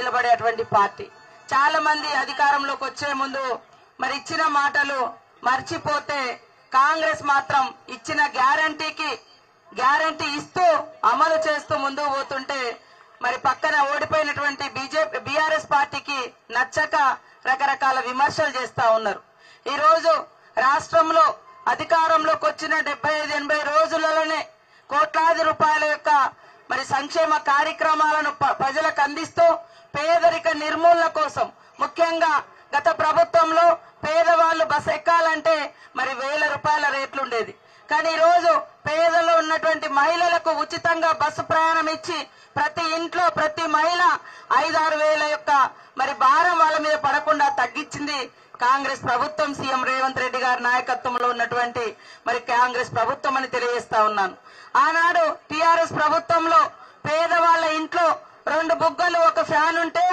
నిలబడేటువంటి party. చాలా మంది అధికారంలోకి వచ్చే ముందు మరి ఇచ్చిన మాటలు మర్చిపోతే కాంగ్రెస్ మాత్రం ఇచ్చిన గ్యారంటీ ఇస్తూ అమలు చేస్తూ ముందుకు పోతుంటే మరి పక్కన ఓడిపోయినటువంటి బీఆర్ఎస్ పార్టీకి నచ్చక రకరకాల విమర్శలు చేస్తా ఉన్నారు. ఈ రోజు రాష్ట్రంలో అధికారంలోకి వచ్చిన 75-80 రోజులలోనే కోట్లాది రూపాయల యొక్క మరి సంక్షేమ కార్యక్రమాలను ప్రజలకు అందిస్తూ పేదరిక నిర్మూలన కోసం, ముఖ్యంగా గత ప్రభుత్వంలో పేదవాళ్లు బస్ ఎక్కాలంటే మరి 1000 రూపాయల రేట్లు ఉండేది. కానీ ఈ రోజు పేదలో ఉన్నటువంటి మహిళలకు ఉచితంగా బస్సు ప్రయాణం ఇచ్చి ప్రతి ఇంట్లో ప్రతి మహిళ 5-6 వేల యొక్క మరి భారం వాళ్ళ మీద పడకుండా తగ్గించింది కాంగ్రెస్ ప్రభుత్వం, సీఎం రేవంత్ రెడ్డి గారి నాయకత్వంలో ఉన్నటువంటి మరి కాంగ్రెస్ ప్రభుత్వం అని తెలియజేస్తా ఉన్నాను. ఆనాడు టీఆర్ఎస్ ప్రభుత్వంలో పేదవాళ్ల ఇంట్లో 2 బుగ్గలు ఒక ఫ్యాన్ ఉంటే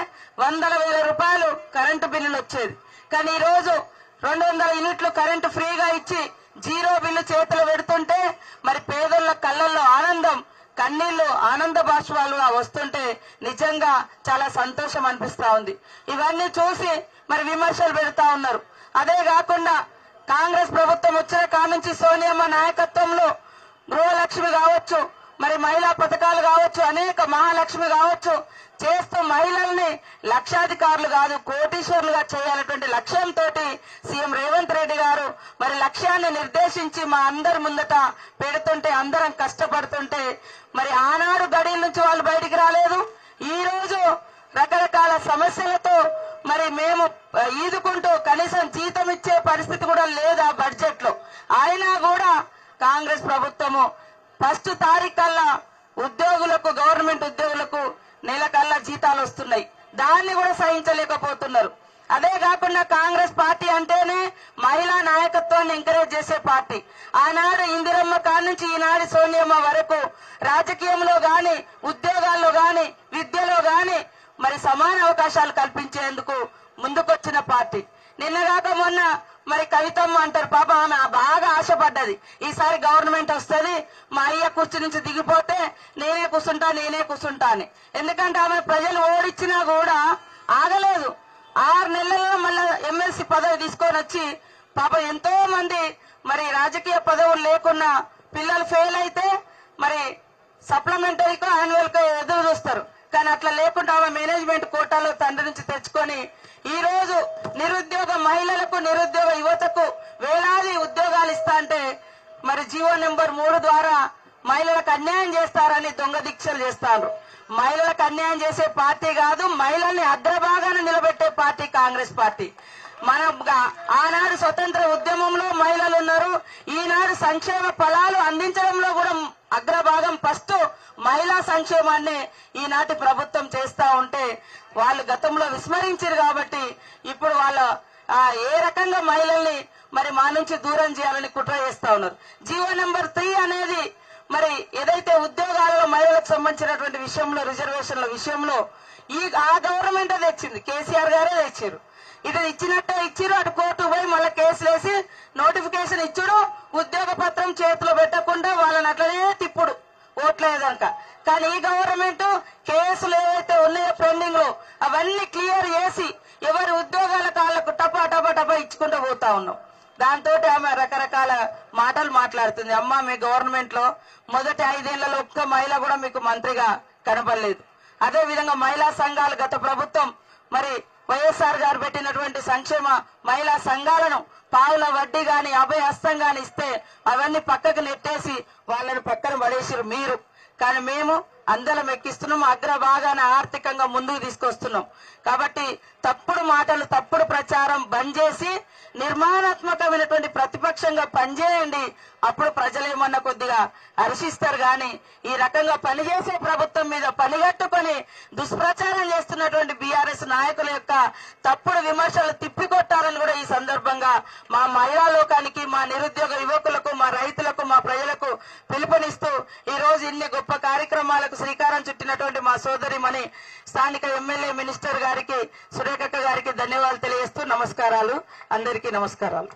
100,000 రూపాయలు కరెంటు బిల్లులు వచ్చేది. కానీ ఈ రోజు 200 యూనిట్లు కరెంటు ఫ్రీగా ఇచ్చి 0 బిల్లు చేతులు పెడుతుంటే మరి పేదల కళ్ళల్లో ఆనందం, కన్నీళ్లు, ఆనంద బాష్పాలుగా వస్తుంటే నిజంగా చాలా సంతోషం అనిపిస్తా ఉంది. ఇవన్నీ చూసి మరి విమర్శలు పెడతా ఉన్నారు. అదే కాకుండా కాంగ్రెస్ ప్రభుత్వం వచ్చిన కానుంచి సోనియమ్మ నాయకత్వంలో గృహలక్ష్మి కావచ్చు, మరి మహిళా పథకాలు కావచ్చు, అనేక మహాలక్ష్మి కావచ్చు చేస్తూ మహిళల్ని లక్షాధికారులు కాదు కోటీశ్వరులుగా చేయాలటువంటి లక్ష్యంతో సీఎం రేవంత్ రెడ్డి గారు మరి లక్ష్యాన్ని నిర్దేశించి మా అందరి ముందట పెడుతుంటే అందరం కష్టపడుతుంటే మరి ఆనాడు గడిల నుంచి వాళ్ళు బయటికి రాలేదు. ఈ రోజు రకరకాల సమస్యలతో మరి మేము ఈదుకుంటూ కనీసం జీతం ఇచ్చే పరిస్థితి కూడా లేదు ఆ బడ్జెట్ లో. అయినా కూడా కాంగ్రెస్ ప్రభుత్వము 1 తారీఖు కల్లా ఉద్యోగులకు, గవర్నమెంట్ ఉద్యోగులకు నెలకల్లా జీతాలు వస్తున్నాయి. దాన్ని కూడా సహించలేకపోతున్నారు. అదే కాకుండా కాంగ్రెస్ పార్టీ అంటేనే మహిళా నాయకత్వాన్ని ఎంకరేజ్ చేసే పార్టీ. ఆనాడు ఇందిరమ్మ కానుంచి ఈనాడు సోనియమ్మ వరకు రాజకీయంలో గాని, ఉద్యోగాల్లో గాని, విద్యలో గాని మరి సమాన అవకాశాలు కల్పించేందుకు ముందుకొచ్చిన పార్టీ. నిన్నగాక మొన్న మరి కవితమ్మ అంటారు, పాప ఆమె బాగా ఆశపడ్డది ఈసారి గవర్నమెంట్ వస్తుంది, మా అయ్య కుర్చీ నుంచి దిగిపోతే నేనే కూర్చుంటా అని. ఎందుకంటే ఆమె ప్రజలు ఓడిచ్చినా కూడా ఆగలేదు. 6 నెలల్లో మళ్ళా ఎమ్మెల్సీ పదవి తీసుకొని వచ్చి పాప ఎంతో మంది మరి రాజకీయ పదవులు లేకున్నా పిల్లలు ఫెయిల్ అయితే మరి సప్లిమెంటరీకో యాన్యువల్ కో ఎదురు చూస్తారు. కానీ అట్లా లేకుండా ఆమె మేనేజ్మెంట్ కోటాలో తండ్రి నుంచి తెచ్చుకొని ఈ రోజు నిరుద్యోగ మహిళలకు, నిరుద్యోగ యువతకు వేలాది ఉద్యోగాలు ఇస్తా అంటే మరి జీవో నెంబర్ 3 ద్వారా మహిళలకు అన్యాయం చేస్తారని దొంగ దీక్షలు చేస్తారు. మహిళలకు అన్యాయం చేసే పార్టీ కాదు, మహిళల్ని అగ్రభాగాన నిలబెట్టే పార్టీ కాంగ్రెస్ పార్టీ. మన ఆనాడు స్వతంత్ర ఉద్యమంలో మహిళలు ఉన్నారు. ఈనాడు సంక్షేమ ఫలాలు అందించడంలో కూడా అగ్రభాగం ఫస్ట్ మహిళా సంక్షేమాన్ని ఈనాటి ప్రభుత్వం చేస్తా ఉంటే వాళ్ళు గతంలో విస్మరించారు. కాబట్టి ఇప్పుడు వాళ్ళ ఏ రకంగా మహిళల్ని మరి మా నుంచి దూరం చేయాలని కుట్ర చేస్తా ఉన్నారు. జీవో నెంబర్ 3 అనేది మరి ఏదైతే ఉద్యోగాలలో మహిళలకు సంబంధించినటువంటి విషయంలో, రిజర్వేషన్ల విషయంలో ఆ గవర్నమెంట్ తెచ్చింది, కేసీఆర్ గారే తెచ్చారు. ఇది ఇచ్చినట్టే ఇచ్చిరు, అటు కోర్టు పోయి మళ్ళీ కేసులు వేసి నోటిఫికేషన్ ఇచ్చుడు, ఉద్యోగ పత్రం చేతిలో పెట్టకుండా వాళ్ళని అట్లనే తిప్పుడు ఓట్లేదనక. కానీ ఈ గవర్నమెంట్ కేసులు ఏవైతే ఉన్నాయో పెండింగ్ లో అవన్నీ క్లియర్ చేసి ఎవరి ఉద్యోగాల కాళ్లకు టపా ఇచ్చుకుంటూ పోతా ఉన్నాం. దాంతో ఆమె రకరకాల మాటలు మాట్లాడుతుంది. అమ్మ, మీ గవర్నమెంట్ లో మొదటి 5 ఏళ్లలో ఒక్క మహిళ కూడా మీకు మంత్రిగా కనబడలేదు. అదే విధంగా మహిళా సంఘాలు గత ప్రభుత్వం మరి వైఎస్ఆర్ గారు పెట్టినటువంటి సంక్షేమ మహిళా సంఘాలను పావుల వడ్డీ గాని, అభయ హస్తం గాని ఇస్తే అవన్నీ పక్కకు నెట్టేసి వాళ్ళని పక్కన పడేసారు మీరు. కానీ మేము అందరం ఎక్కిస్తున్నాం, అగ్రభాగాన ఆర్థికంగా ముందుకు తీసుకొస్తున్నాం. కాబట్టి తప్పుడు మాటలు, తప్పుడు ప్రచారం బంద్ చేసి నిర్మాణాత్మకమైనటువంటి ప్రతిపక్షంగా పనిచేయండి. అప్పుడు ప్రజలేమన్నా కొద్దిగా హర్షిస్తారు. గాని ఈ రకంగా పనిచేసే ప్రభుత్వం మీద పనిగట్టుకొని దుష్ప్రచారం చేస్తున్నటువంటి బీఆర్ఎస్ నాయకుల యొక్క తప్పుడు విమర్శలు తిప్పికొట్టాలని కూడా ఈ సందర్భంగా మా మహిళా లోకానికి, మా నిరుద్యోగ యువకులకు, మా రైతులకు, మా ప్రజలకు పిలుపునిస్తూ ఈ రోజు ఇన్ని గొప్ప కార్యక్రమాలకు శ్రీకారం చుట్టినటువంటి మా సోదరిమణి స్థానిక ఎమ్మెల్యే మినిస్టర్ గారికి, సురేఖక్క గారికి ధన్యవాదాలు తెలియజేస్తూ నమస్కారాలు. అందరికీ నమస్కారాలు.